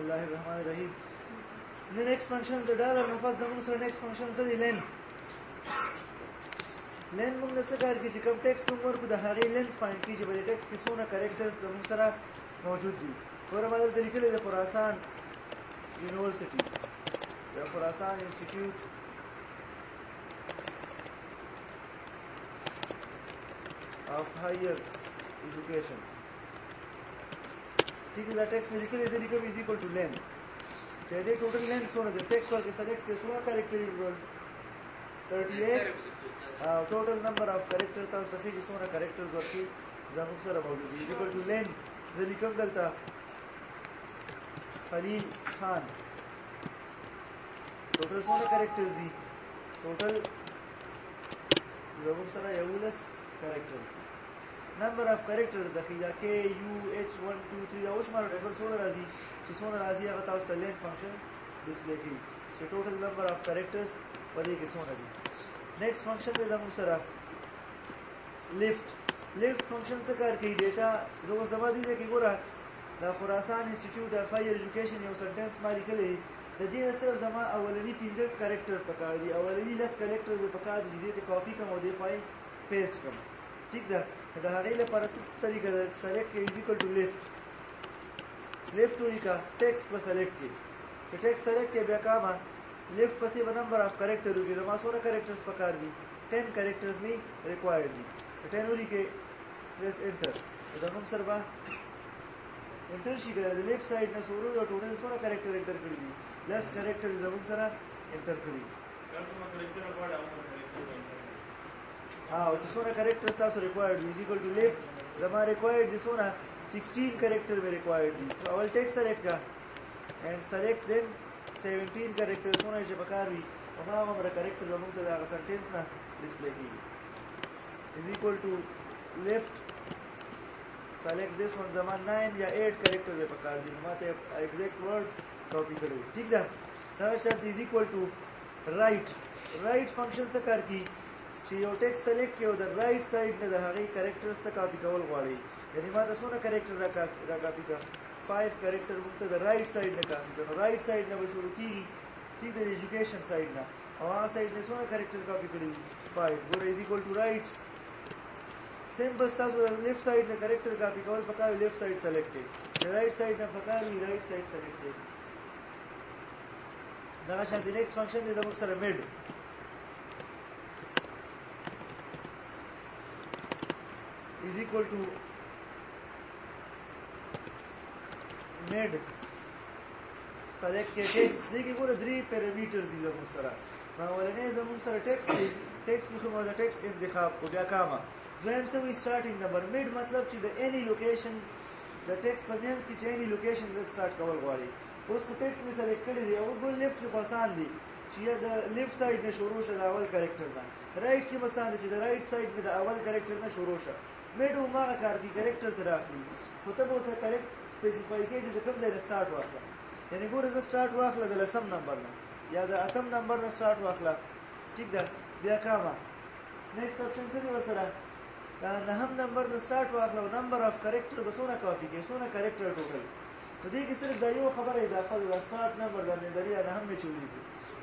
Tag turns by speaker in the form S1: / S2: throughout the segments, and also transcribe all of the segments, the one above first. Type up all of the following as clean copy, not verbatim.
S1: बिस्मिल्लाहिर्रहमानिर्रहीम. The next function the dollar नफस दमन sir next function से len موږ د څه کار کې چې کوم ټیکسټ موږ ورکو د هغې لینث فایند کړي چې په دې ټیکسټ کې څونه کریکټرز زموږ سره موجود دي. ګوره ما دلته لیکلی د خراسان یونیورسټي د خراسان انسټیټیوټ of higher education. ठीक है, دا टेक्स्ट में लिखे दे लिखो इज इक्वल टू लेंथ. चाहिए टोटल लेंथ सोना दे टेक्स्ट वर्क सेलेक्ट के सोना character equal 38 total number of characters था उसके जो सोना कैरेक्टर्स वर्क जमुक सर मौजूद इज इक्वल टू लेंथ दे लिखो दलता खलील खान टोटल सोना कैरेक्टर्स दी टोटल जमुक सर यवलस characters number of characters داخله k u h 1 2 3 دا اوس ماره ټول څونه راځي چې څونه راځي هغه تاسو ته لین فنکشن ډسپلی کوي چې ټوټل نمبر اف کریکټرز په دې کې څونه دي. نیکسٹ فنکشن دی زموږ سره لیفت فنکشن څه کار کوي ډیټا زه اوس زما دي کې ګوره د خراسان انسټیټیوټ اف هایر ایجوکیشن یو سنټنس ما لیکلی د دې صرف زما اولنی 15 کریکټر پکار دي اولنی لس کریکټر به پکار دي چې ته کاپی کوم او دی فایل پیسټ کوم. ठीक ده دا هغه لپاره څه طریقه ده سلیکټ از ایکوال ټو لیفت ولیکا ټیکسټ په سلیکټ کې چې ټیکسټ سلیکټ کې بیا کاما لیفت پسې به نمبر اف کریکټر وګي دا ما څونه کریکټرز پکار دي 10 کریکټرز می ریکوایرډ دي 10 ولیکې پریس انټر دا موږ سره با انټر شي ګره لیفت سایډ نه سورو دا ټوټل څونه کریکټر انټر کړی دي لس کریکټر زموږ سره انټر کړی دي څونه کریکټر غواړم او څونه کریکټر تاسو ریکوایرډ دي ایکوال ټو لیفت زما ریکوایرډ دي څونه 16 کریکټر به ریکوایرډ دي سو اول ټیکسټ سلیکټ کا اینڈ سلیکټ دین 17 کریکټر څونه چې پکار وي او هغه کریکټر به موږ ته دا سنټنس نه ډسپلی کیږي از ایکوال ټو لیفت سلیکټ دیس ون زما 9 یا 8 کریکټر به پکار دي ماته ایگزیکټ ورډ کاپی کړی ٹھیک ده دا شرط از ایکوال ټو رائټ فنکشن څه کار کوي چې یو ټیکسټ سلیکټ کړو د رائټ سایډ نه د هغې کریکټرز ته کاپی کول غواړي یعنی ما ته څونه کریکټر را کاپی کړه 5 کریکټر موږ ته د رائټ سایډ نه کاپی کړو رائټ سایډ نه به شروع کېږي ټیک د ایجوکیشن سایډ نه او هغه سایډ نه څونه کریکټر کاپی کړي 5 ګوره از ایکوال ټو رائټ سمپل تاسو د لیفت سایډ نه کریکټر کاپی کول پکار لیفت سایډ سلیکټ کړئ د رائټ سایډ نه پکار وي رائټ سایډ سلیکټ کړئ. دغه شان د نیکسټ فنکشن دی زموږ سره میډ is equal to mid select के text देखिए पूरे 3 पैरामीटर्स दि زموږ سره ما ولنه زموږ سره टेक्स्ट کې موږ टेक्स्ट انتخاب کو بیا کاما دویم څه وی سٹارټینګ نمبر mid مطلب چې د any location د टेक्स्ट په مینس کې چې any location د سٹارټ کول غواړي اوس کو टेक्स्ट می سلیکټ کړی دی او ګول لیفت کې پسان دي چې د لیفت سایډ نه شروع شه د اول کریکټر نه رائټ کې پسان دي چې د رائټ سایډ نه د اول کریکټر نه شروع شه میډو ما کار کی کریکټر تر اخلي خو ته به ته کریکټ سپیسیفای کې چې د کوم ځای نه سٹارټ واخله یعنی ګوره زه سٹارټ واخله د لسم نمبر نه یا د اتم نمبر نه سٹارټ واخله ٹھیک ده بیا کاما نیکسٹ آپشن څه دی ورسره دا نهم نمبر نه سٹارټ واخله او نمبر اف کریکټر به څونه کاپی کې څونه کریکټر ټوټل په دې کې صرف دا یو خبره اضافه ده سٹارټ نمبر باندې درې نهم می چولی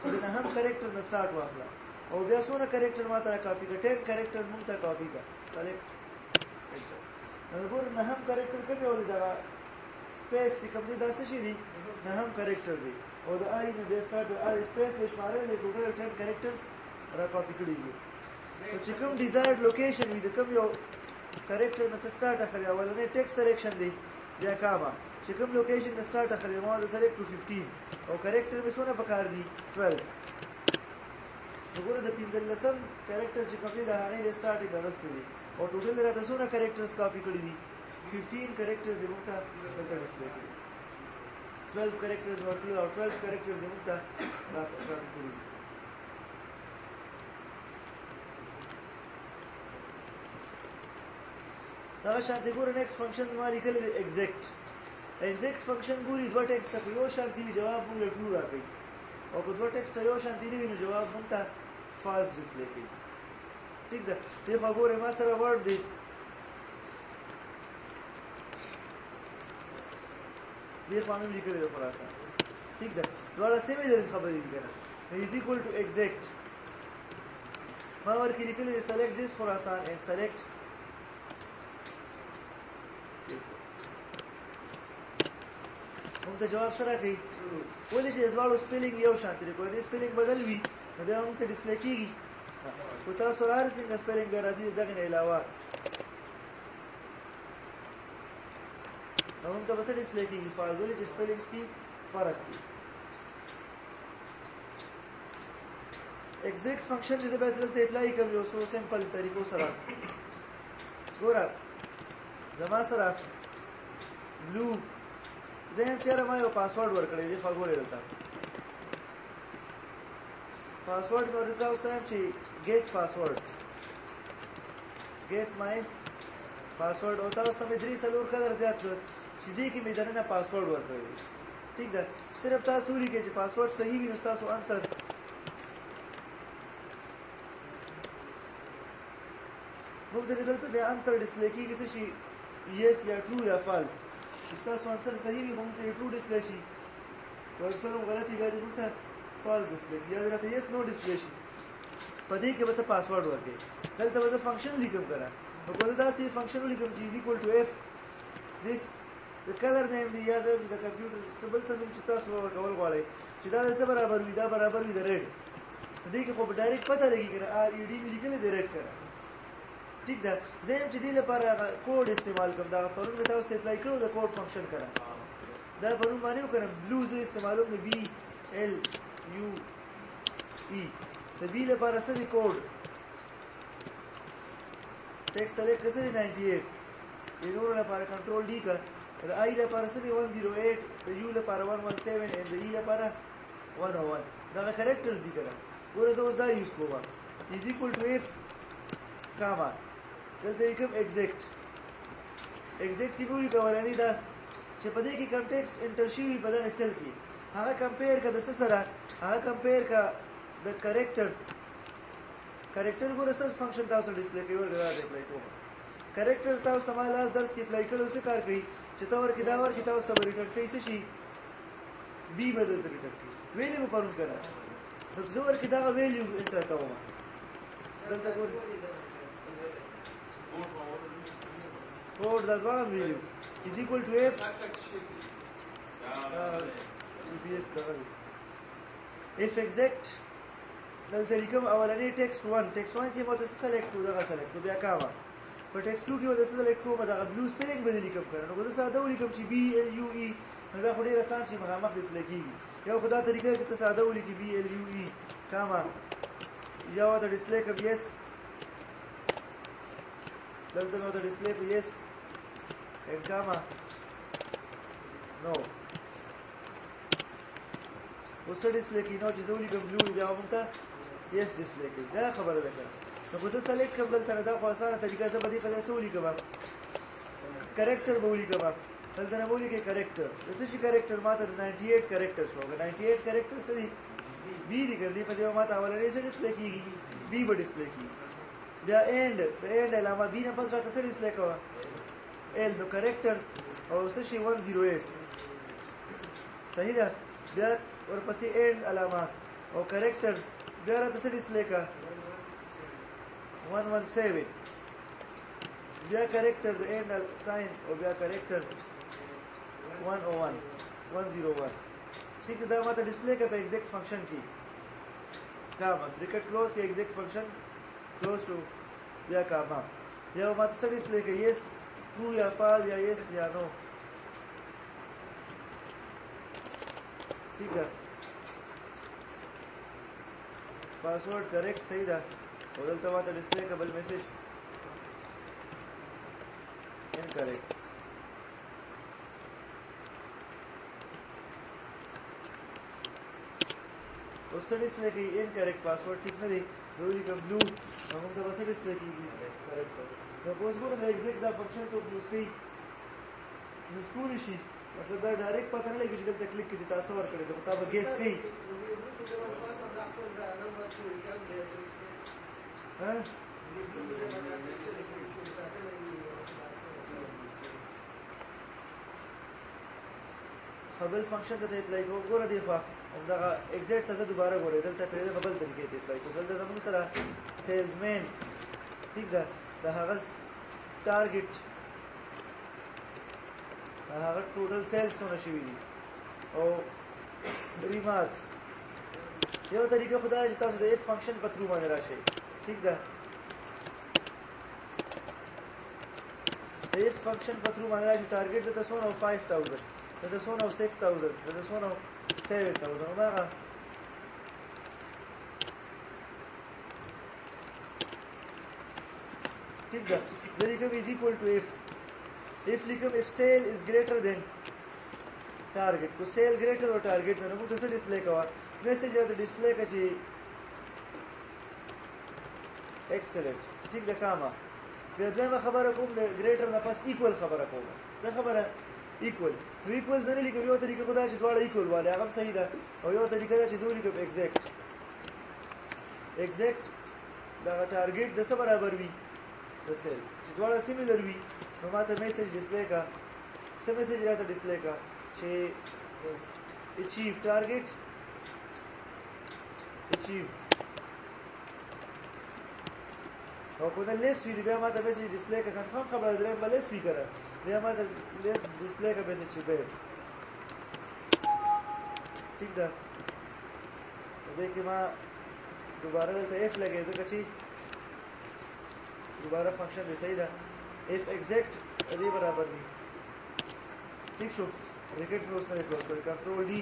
S1: چې نهم کریکټر نه سٹارټ واخله او بیا څونه کریکټر ماته کاپی کې 10 کریکټرز مونږ ته کاپی کا سلیکټ نه هم کریکټر کوي او دا سپیس چې کوم دي دا څه شي دي نه هم کریکټر دی او د آی نه به سٹارټ آی سپیس د شماره له ټوټل 10 کریکټرز را کاپی کړی دي او چې کوم ډیزایرډ لوکیشن وي د کوم یو کریکټر نه سٹارټ اخلي اولنې ټیکسټ سلیکشن دی بیا کاما چې کوم لوکیشن نه سٹارټ اخلي ما د سلیکټ 15 او کریکټر به څونه پکار دي 12 وګوره د 15 کریکټر چې کوم دی دا هغه د سٹارټ غوښتي دي और टोटल रात सोना कैरेक्टर्स कॉपी कर दी 15 कैरेक्टर्स दिमुक्ता दलता डिस्प्ले करी 12 कैरेक्टर्स वर्क और 12 कैरेक्टर्स दिमुक्ता कॉपी कर दी دا شانتی ګور نیکسٹ فنکشن ما لیکل دی ایگزیکټ فنکشن ګوري دوه ټیکسټ په یو شانتی جواب موږ ټرو راکړي او په دوه ټیکسټ یو شانتی نه ویني جواب موږ ته فالس ډسپلی کوي ٹھیک ده دې وګوره ما سره ورډ دی دې قانون لیکل دی خلاصه ٹھیک ده دواړه سیملر خبرې دي کنه is equal to exact ما ورکې لیکل دی select this خراسان and select موږ ته جواب سره کوي ولې چې دواړو سپیلینګ یو شان دي کوی د سپیلینګ بدل وي نو بیا موږ ته ډسپلی کیږي خو تاسو هر څنګه سپیلینګ بیا راځي دغه نه علاوه نو موږ ته بس ډسپلی کیږي فایل ولې چې سپیلینګ کې فرق دی exact function دې به دلته اپلای کوم یو څو سمپل طریقو سره ګوره زما سره بلو زه هم چیرې ما یو پاسورډ ورکړی دی فګورې دلته پاسورډ مې ورته اوس ته چې ګیس پاسورډ ګیس مای پاسورډ او تاسو ته مې 3 سلور کلر زیات چې دې کې مې دنه پاسورډ ورکړی ٹھیک ده صرف تاسو لیکئ چې پاسورډ صحیح وي نو تاسو انسر موږ دلته بیا انسر ډسپلی کیږي چې yes یا true یا false تاسو انسر صحیح وي هم ته ټرو ډسپلی شي او انسر غلط وي بیا موږ ته فالس ډسپلی شي یا درته یس نو ډسپلی شي په دې کې به ته پاسورډ ورکړې دلته به فنکشن لیکم کنه نو کوم دا چې فنکشن لیکم چې از ایکوال ټو اف this the color name دی یا د کمپیوټر سبل سم چې تاسو ورکول غواړئ چې دا څه برابر وي دا برابر وي د ریډ دې کې خو ډایرکټ پته لګي کنه ار ای ډی مې لیکل دی ریډ کنه ٹھیک ده زه هم چې دې لپاره کوډ استعمال کوم دا پرون مې تاسو ته اپلای کړو د کوډ فنکشن کړه دا پرون باندې وکړم بلو زه استعمالوم نه بي ال یو ای د بي لپاره څه دی کوډ ټیکسټ سلیکټ کړئ 98 د نور لپاره کنټرول ډی کا د آی لپاره څه دی 108 د یو لپاره 117 and د ای لپاره 101 دا کریکټرز دي کنه ورته اوس دا یوز کوه از ایکوال ټو اف کاما دلته کوم exact کی ویل کولای دا چې په دې کې کنټیکسټ انټر شي په دغه سیل کې هغه کمپیر کړه د سره هغه کمپیر کړه د کریکټر ګوره سره فنکشن تاسو ډسپلی کوي ورته اپلای کوم کریکټر تاسو سماله درس کې اپلای کړو څه کار کوي چې تا ورکې دا ورکې تاسو ته ریټرن کوي څه شي بي بدل ریټرن کوي ویلې مو پرون کړه نو زه ورکې دا ویلیو انټر کوم دلته ګورئ code that one value is equal to f EPS if exact دلته لیکم اولنی ټیکسټ 1 کې مو ته سلیکټ کو دا سلیکټ بیا کاوه په ټیکسټ 2 کې مو ته سلیکټ کوم دا بلو سپیلینګ به لیکم کړه نو دا ساده ولیکم چې بي ال یو ای نو دا خو ډیر آسان شي مخامخ ډسپلی کیږي یو خدا طریقه چې ته ساده ولیکي بي ال یو ای کاما یا دا ډسپلی کوم یس دلته نو دا ډسپلی کو یس and comma no وسه ډسپلی کې نو چې زولي کوم بلو بیا موږ ته یس ډسپلی کوي دا خبره ده کنه نو په څه سلیکټ کوم دلته دا خو اسانه طریقه ده په دې په څه ولي کوم کریکټر بولی کوم دلته نه بولی کې کریکټر د څه کریکټر ماته 98 کریکټر شو 98 کریکټر سړي بي دي ګرځي په دې ماته اولنې څه ډسپلی کیږي بي به ډسپلی کیږي بیا اند د اند علامه بي نه پس راته څه ډسپلی کوه ال نو کریکټر او څه شي 108 صحیح ده بیا ورپسې اند علامه او کریکټر بیا راته څه ډسپلی کا 117 بیا کریکټر د اند ساين او بیا کریکټر 101 ٹھیک ہے دا ماته ډسپلی کا په ایگزیکټ فنکشن کې کاما بریکٹ کلوز کې ایگزیکټ فنکشن کلوز ټو بیا کاما بیا ماته څه ډسپلی کا یس true یا false یا yes یا no ٹھیک ہے پاسورڈ کریکٹ صحیح ده او دلته ماته ډسپلی کا بل میسج incorrect اوس ډسپلی کی incorrect پاسورډ ټیک نه دی دوی کوم بلو موږ ته وسه ډسپلی کیږي کریکټ نو اوس ګورئ دا ایگزیکټ دا فنکشن څو یوز کوي نو سکول شي مطلب دا ډایرکټ پته نه لګي چې دلته کلیک کړئ تاسو ورکړئ دا مطابق ګیس کوي ها بل فنکشن ته اپلای کوو ګوره دی خو دا ایگزیکټ ته دوباره ګوره دلته په دې بل طریقې ته اپلای کوو دلته موږ سره سیلزمن ٹھیک ده دا هغه ټارګټ هغه ټوټل سیلز څونه شوي دي او ریمارکس یو طریقه خدای چې تاسو د اف فنکشن په ترو باندې راشئ ٹھیک ده اف فنکشن په ترو باندې راشي ټارګټ د څونه 5000 د څونه 6000 د څونه 7000 هغه ٹھیک ده لیکم is equal to if لیکم if sale is greater than target کو sale greater or target نو موږ څه ډیسپلی کوو میسج راته ډیسپلی کړي excellent ٹھیک ده کاما بیا دغه خبره کوم د greater نه پس equal خبره کوم څه خبره equal نو equal ځنه لیکم یو طریقه خدای چې دواړه equal واله هغه صحیح ده او یو طریقه چې زو لیکم exact دا ټارګټ د څه برابر وي د سیل چې دواړه سیمیلر وي نو ماته میسج ډیسپلی کا څه میسج راته ډیسپلی کا چې achieve target achieve او کو دا لیس وی بیا ماته میسج ډیسپلی کا کنفرم خبر درې بل لیس وی کړه بیا ماته لیس ډیسپلی کا میسج چې به ٹھیک ده دې کې ما دوباره دلته اف لګې ځکه چې دوباره فنکشن دی صحیح ده اف exact دې برابر دی ٹھیک شو ریکټ کلوز کړئ کنټرول ډی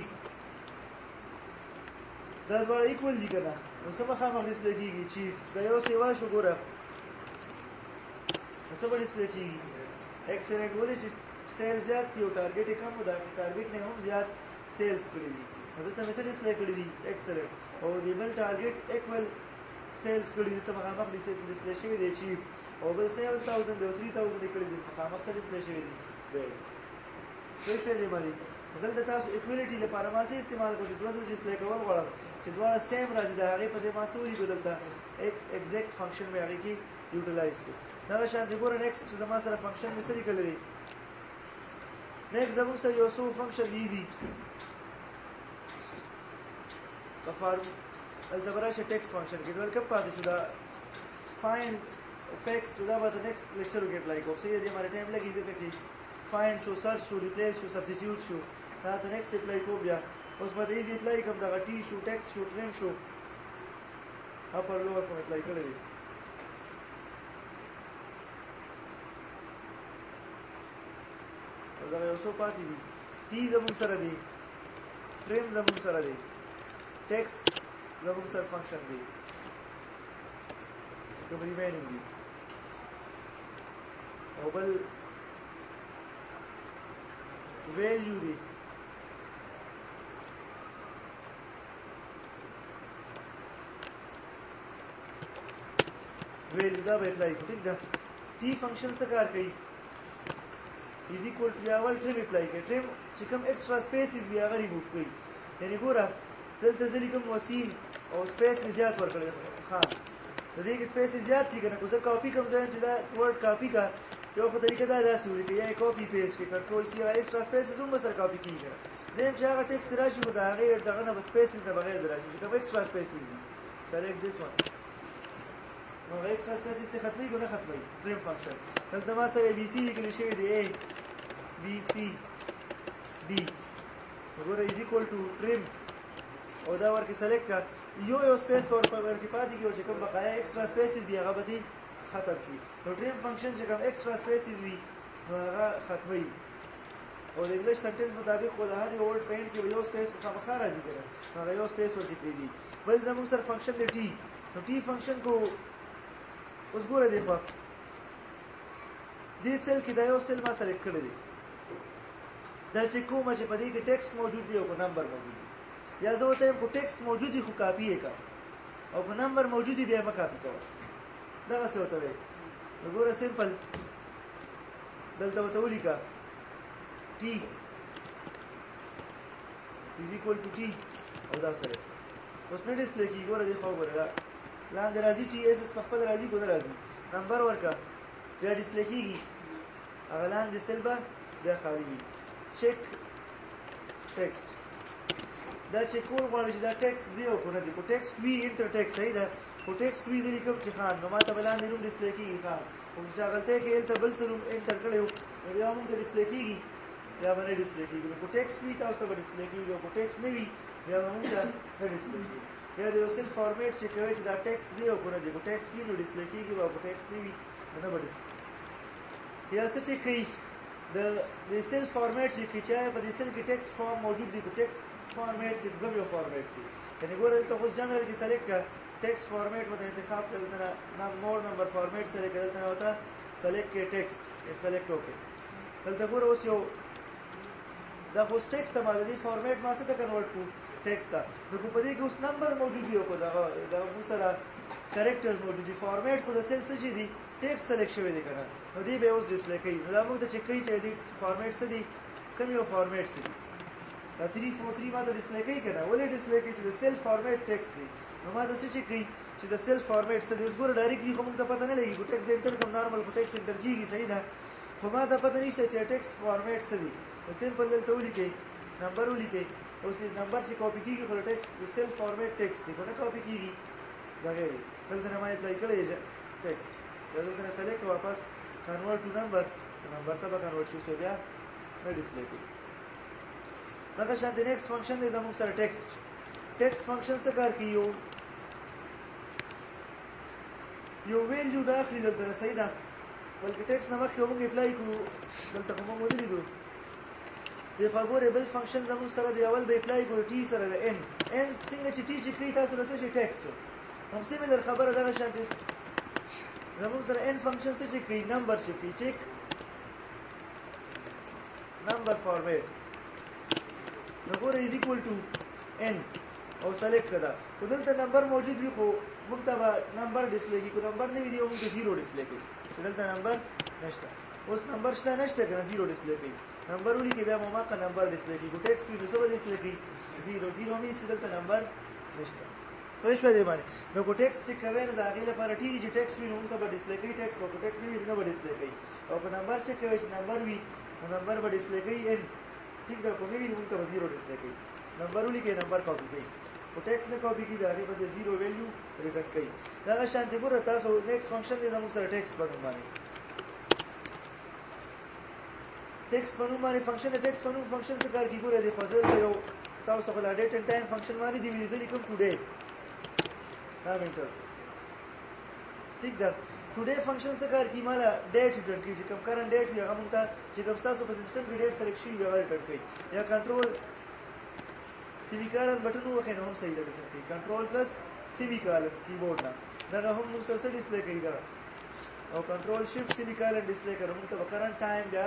S1: دا دواړه ایکوال دي کنه نو څه مخامخ ډیسپلی کیږي چیف دا یو سیوا شو ګوره څه به ډیسپلی کیږي ایکسلنٹ ولې چې سیل زیات دی او ټارګټ یې کم ده ټارګټ نه هم زیات سیلز کړی دي نو ته مې څه ډیسپلی کړی دي ایکسلنٹ او دې بل ټارګټ ایکوال سیلز کړی دي ته مخامخ ډیسپلی شوی دی چیف او بل 7000 او 3000 کړی دي مخامخ څه ډیسپلی شوی دی څه شوی دی باندې دلته تاسو ایکوالټی لپاره ما څه استعمال کوئ دوه ډیسپلی کول غواړم چې دواړه سیم راځي دا هغه په دې ما سوري بدلته ایک ایگزیکټ فنکشن مې هغه کې یوټیلایز کړ دا شان دي ګوره نیکسټ زما سره فنکشن مې سری کړی نیکسټ زموږ سره یو څو فنکشن دي په فارم الجبراشه ټیکسټ فنکشن کې ولکم پاتې شو دا فایند افیکټس دا به د نیکسټ لیکچر کې اپلای کوم څه دې ماره ټایم لګي دا چې find شو search شو replace شو substitute شو دا ته next apply کو بیا اوس به دې apply کوم دا ټی شو text شو trim شو upper lower کوم apply کړی دی دا یو څه پاتې دي ټی زموږ سره دی trim زموږ سره دی text زموږ سره function دی کوم remaining دی او بل value دی value دا به اپلای کوي ٹھیک ده टी فنکشن څه کار کوي is equal to اول trim اپلای کوي trim چې کوم ایکسترا سپیسز بیا غری موف کوي یعنی ګوره دلته ځلې کوم وسیم او سپیس می زیات ورکړل ها د دې کې سپیس زیات دي کنه کو زه کاپی کوم ځای چې دا ورډ کاپی کا یو خو طریقه دا داسې وي چې یا کاپی پیسټ کې کنټرول سی ایکسترا سپیسز هم سره کاپی کیږي زم چې هغه ټیکسټ راشي خو دا غیر دغه نه سپیسز نه بغیر راشي چې کوم ایکسترا سپیسز دي سلیکټ دیس وان نو ایکسترا سپیسز ته ختمي ګونه ختمي ټریم فنکشن دلته ما سره بي سي لیکل شوی دی A B C D وګوره از ایکوال ټو ټریم او دا ورکه سلیکټ کا یو سپیس پر ورکه پاتې کیږي چې کوم بقایا ایکسترا سپیسز دی هغه به ختم کی نو ټریم فنکشن چې کوم ایکسترا سپیسز وي نو هغه ختمي او د انګلیش سنټنس مطابق خو د هر یو ورډ پینټ کې یو سپیس مخه راځي کنه هغه یو سپیس ورته پیږي بل زموږ سره فنکشن دی ټی نو ټی فنکشن کو اوس ګوره دی په دې سیل کې دا یو سیل ما سلیکټ کړی دی دا چې کومه چې په دې کې ټیکسټ موجود دی او کو نمبر موجود دی یا زه وته کو ټیکسټ موجود دی خو کاپی یې کا او کو نمبر موجود دی بیا ما کاپی کوم دا څه وته وي وګوره سمپل دلته وته ولیکا T is equal to t او دا سره اوس نه ډیسپلی کی ګوره دی خو ګوره دا لاندې راځي टी اس په خپل راځي ګوره راځي نمبر ورکا بیا ډیسپلی کیږي هغه لاندې سیل به بیا خالی وي چک ټیکسټ دا چې کول غواړي چې دا ټیکسټ دی او کنه دی کو ټیکسټ وی انټر ټیکسټ صحیح ده کو ټیکسټ وی دی کوم چې خان نو ماته بلاندې نوم ډسپلی کیږي خان او چې غلطه کې الته بل څه نوم انټر کړو بیا موږ ته ډسپلی کیږي یا باندې ډسپلی کیږي کو ټیکسټ وی تاسو ته ډسپلی کیږي او کو ټیکسټ نه وی بیا موږ ته ډسپلی کیږي یا د یو سل فارمیټ چې کوي چې دا ټیکسټ دی او کنه دی کو ټیکسټ وی نو ډسپلی کیږي او کو ټیکسټ نه وی نه به یا څه چې کوي د سل فارمیټ چې چې په دې سل کې ټیکسټ فارم موجود دی کو ټیکسټ فارمیټ کې کوم یو فارمیټ دی یعنی ګوره ته اوس جنرال کې سلیکټ کا ټیکسټ فارمیټ وته انتخاب کړل نه مور نمبر فارمیټ سره کړل نه وته سلیکټ کې ټیکسټ سلیکټ وکړه دلته ګوره اوس یو دا اوس ټیکسټ باندې دی فارمیټ ما څه ته کنورټ کو ټیکسټ ته نو په دې کې اوس نمبر موجود دی او دا مو سره کریکټرز موجود دي فارمیټ کو د سل څه دي ټیکسټ سلیکټ شوی دی کنه نو دی به اوس ډسپلی کوي نو دا موږ ته چک کوي چې دی فارمیټ څه دی کوم یو فارمیټ دی دا 343 ما ته ډسپلی کوي کنه ولې ډسپلی کوي چې د سیل فارمیټ ټیکسټ دی نو ما ته څه چک کوي چې د سیل فارمیټ څه دی اوس ګوره ډایرکټلی کوم ته پته نه لګي کو ټیکسټ انټر کوم نارمل کو ټیکسټ انټر کیږي صحیح ده خو ما ته پته نشته چې ټیکسټ فارمیټ څه دی نو سمپل دلته ولیکئ نمبر ولیکئ اوس نمبر چې کاپی کیږي خو ټیکسټ د سیل فارمیټ ټیکسټ دی نه کاپی کیږي دا غیر دلته نه ما اپلای کړی ټیکسټ دلته نه سلیکټ واپس کنورټ ټو نمبر ته به کنورټ شي بیا نه ډسپلی کوي دا شان د نیکسټ فنکشن دی زموږ سره ټیکسټ فنکشن څه کار کوي یو ویلیو داخلي دلته صحیح ده بلکې ټیکسټ نه مخکې موږ اپلای کړو دلته کوم مودلی دو د فاګوربل فنکشن زموږ سره دی اول به اپلای کړو ټي سره د ان څنګه چې ټي چې کوي تاسو رسې ټیکسټ هم سیمه خبره ده شان زموږ سره ان فنکشن څه چې کوي نمبر چې کوي چیک نمبر فارمیټ نو ګوره از ایکوال ټو ان او سلیکټ کړه خو دلته نمبر موجود وي خو موږ ته نمبر ډسپلی کوي کو نمبر نه وي دی موږ ته 0 ډسپلی کوي چې دلته نمبر نشته اوس نمبر شته نشته کنه 0 ډسپلی کوي نمبر ولي کې بیا موږ کا نمبر ډسپلی کوي کو ټیکسټ وی نو څه ډسپلی کوي 0 مې چې دلته نمبر نشته پوه شوې دی باندې نو کو ټیکسټ چې کوي نه دا غي لپاره ټی چې ټیکسټ وی نو موږ ته ډسپلی کوي ټیکسټ او ټیکسټ نه وي نه ډسپلی کوي او په نمبر چې کوي چې نمبر وی نمبر به ډسپلی کوي ان ټیک دا کو نه وی موږ ته 0 ډسپلی کوي نمبر ولي کې نمبر کاپی کوي او ټیکسټ نه کاپی کوي دا غي په 0 ویلیو ریټرن کوي دا شانتي ګوره تاسو نیکسټ فنکشن دی موږ سره ټیکسټ باندې ټیکسټ په نوم باندې فنکشن د ټیکسټ په نوم فنکشن څه کار کوي ګوره دی خو ځل یو تاسو ته لا ډیټ اینډ ټایم فنکشن باندې دی ویل لیکم ټوډے دا مینټر ٹھیک ده ټوډے فنکشن څه کار کوي مالا ډیټ ریټرن کوي چې کوم کرنٹ ډیټ وي هغه موږ ته چې کوم تاسو په سیستم کې ډیټ سلیکټ شي هغه ریټرن کوي یا کنټرول سیمیکالن بٹن وخه نو هم صحیح ده ریټرن کوي کنټرول پلس سیمیکالن کیبورډ نه دا هم موږ سره ډسپلی کوي دا او کنټرول شیفټ سیمیکالن ډسپلی کوي موږ ته کرنٹ ټایم بیا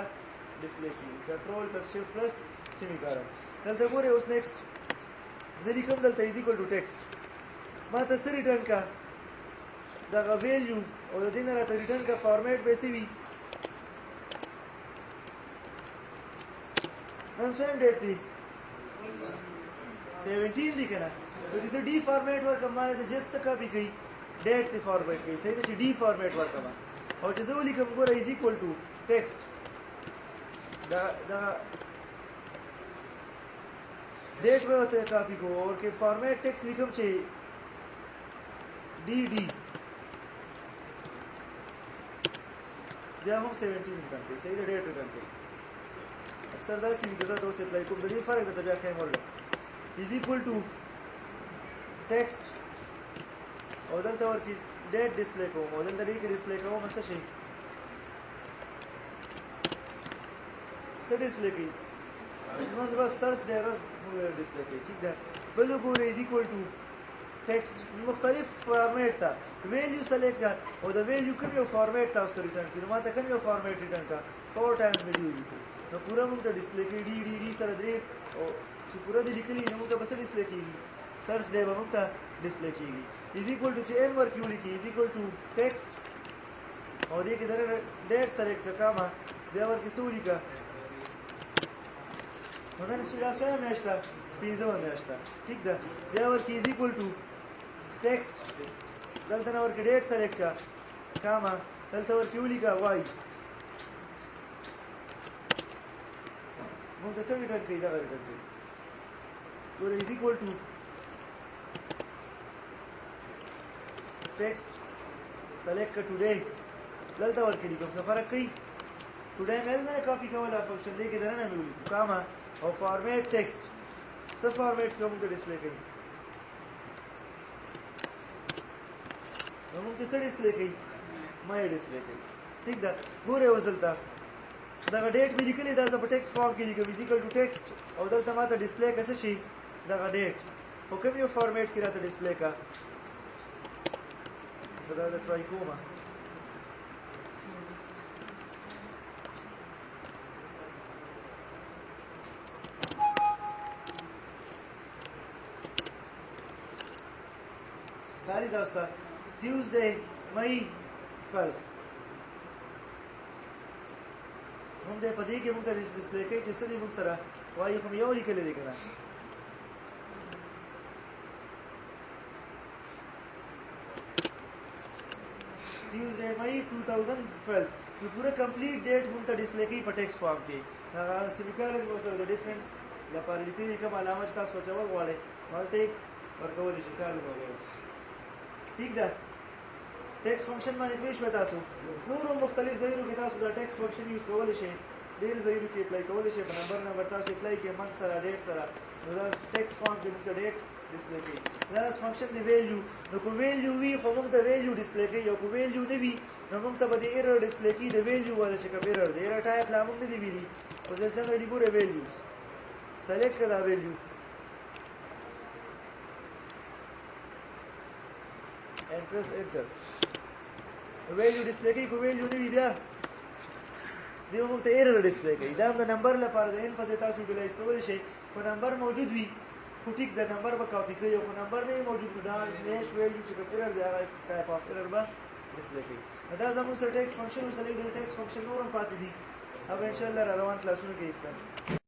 S1: ډسپلی کوي کنټرول پلس شیفټ پلس سیمیکالن دلته ګوره اوس نیکسټ ځکه کوم دلته از ایکوال ټو ټیکسټ ما ته سری ریټرن کا دا ویلیو او د دې نه راته ریټرن کا فارمیټ به سی وي نن سم ډیټ دی 17 دی کنه نو دې ډی فارمیټ ورکړم ما ته جست کاپی کړي ډیټ دی فارمیټ کړي صحیح ده چې ډی فارمیټ ورکړم او چې زه ولیکم ګوره از ایکوال ټو ټیکسټ دا ډیټ به ته کاپی کو اور کې فارمیټ ټیکسټ لیکم چې डी بیا هم 17 ریټرن کوي صحیح ده ډیټ ریټرن کوي اکثر دا چې دغه تاسو اپلای کوم د دې فرق د بیا خیم ورل از ایکوال ټو ټیکسټ او دلته ورکی ډیټ ډسپلی کوم او دلته دې کې ډسپلی کوم څه شي څه ډسپلی کوي نو دا بس ترس دی راز ډسپلی کوي ٹھیک ده بل وګورئ از ایکوال ټو ټیکسټ مختلف فارمیټ تا ویلیو سلیکټ کا او د ویلیو کوم یو فارمیټ تاسو ریټرن کړئ ماته کوم یو فارمیټ ریټرن کا 4 ټایمز ویلیو لیکو نو پورا موږ ته ډسپلی کوي ډی سره درې او چې پورا د لیکلي نو موږ ته بس ډسپلی کیږي سرچ دی موږ ته ډسپلی کیږي از ایکوال ټو چې ام ورکیو لیکي از ایکوال ټو ټیکسټ او دې کې درې ډیټ سلیکټ کا ما بیا ورکې سولې کا نو نن څه راځي میاشته پیزو میاشته ٹھیک ده بیا ورکې از ایکوال ټو ټیکسټ دلته نو ورکې ډیټ سلیکټ کا کاما دلته ورکې ولیکا وای موږ څه ریټرن کوي دا ریټرن کوي ګوره is equal to text select today دلته ورکړي کوم فرق کوي today مې نه کاپی کوله فنکشن دی کې درنه مې ولیکو کاما او فارمیټ ټیکسټ څه فارمیټ کوم ته ډسپلی کوي موږ ته څه ډسپلی کوي مې ډسپلی کوي ٹھیک ده ګوره وزلته دا ډیټ مې لیکلې دا په ټیکسټ فارم کې لیکم فزیکل ټو ټیکسټ او دلته ماته ډسپلی کسه شي دا ډیټ او کوم یو فارمیټ کې راته ډسپلی کا دا د ټرای کومه ساری دوستا Tuesday May 12 موږ د پدې کې موږ ته ډسپلی کوي چې څه دي موږ سره وایي کوم یو لیکل دي کنه Tuesday May 2012 यो पूरा complete date موږ ته ډسپلی کوي په ټیکسټ فارم کې هغه سیمیکالن مو سره د ډیفرنس لپاره لیکلي کوم علامه تاسو سوچول غواړئ مالته ورکول شي کار وګورئ ٹھیک ده ټیکسټ فنکشن باندې پېښ وتا تاسو نور مختلف ځایونو کې تاسو دا ټیکسټ فنکشن یوز کولای شئ ډېر ځایونو کې اپلای کولای شئ په نمبر تاسو اپلای کې منث سره ډیټ سره نو دا ټیکسټ فارم کې موږ ډیټ ډسپلی کوي دا فنکشن دی ویلیو نو کو ویلیو وی خو موږ د ویلیو ډسپلی کوي او کو ویلیو نه وي نو موږ ته به د ایرر ډسپلی کوي د ویلیو ولا چې کوم ایرر دی ایرر ټایپ لا موږ نه دی ویلي او څنګه دی ګوره ویلیو سلیکټ کړه ویلیو and press enter value display کوي کو value نه وی بیا دیو موږ ته ایرر ډسپلی کوي دا د نمبر لپاره د ان په تاسو بلای استول شي په نمبر موجود وي خو ټیک د نمبر به کاپی کوي او نمبر نه موجود دا نش ویلیو چې کوم ایرر دی هغه ټایپ اف ایرر به ډسپلی کوي دا زموږ سره ټیکسټ فنکشن او سلیکټ ټیکسټ فنکشن نورم پاتې دي अब इंशाल्लाह روان کلاسونو کې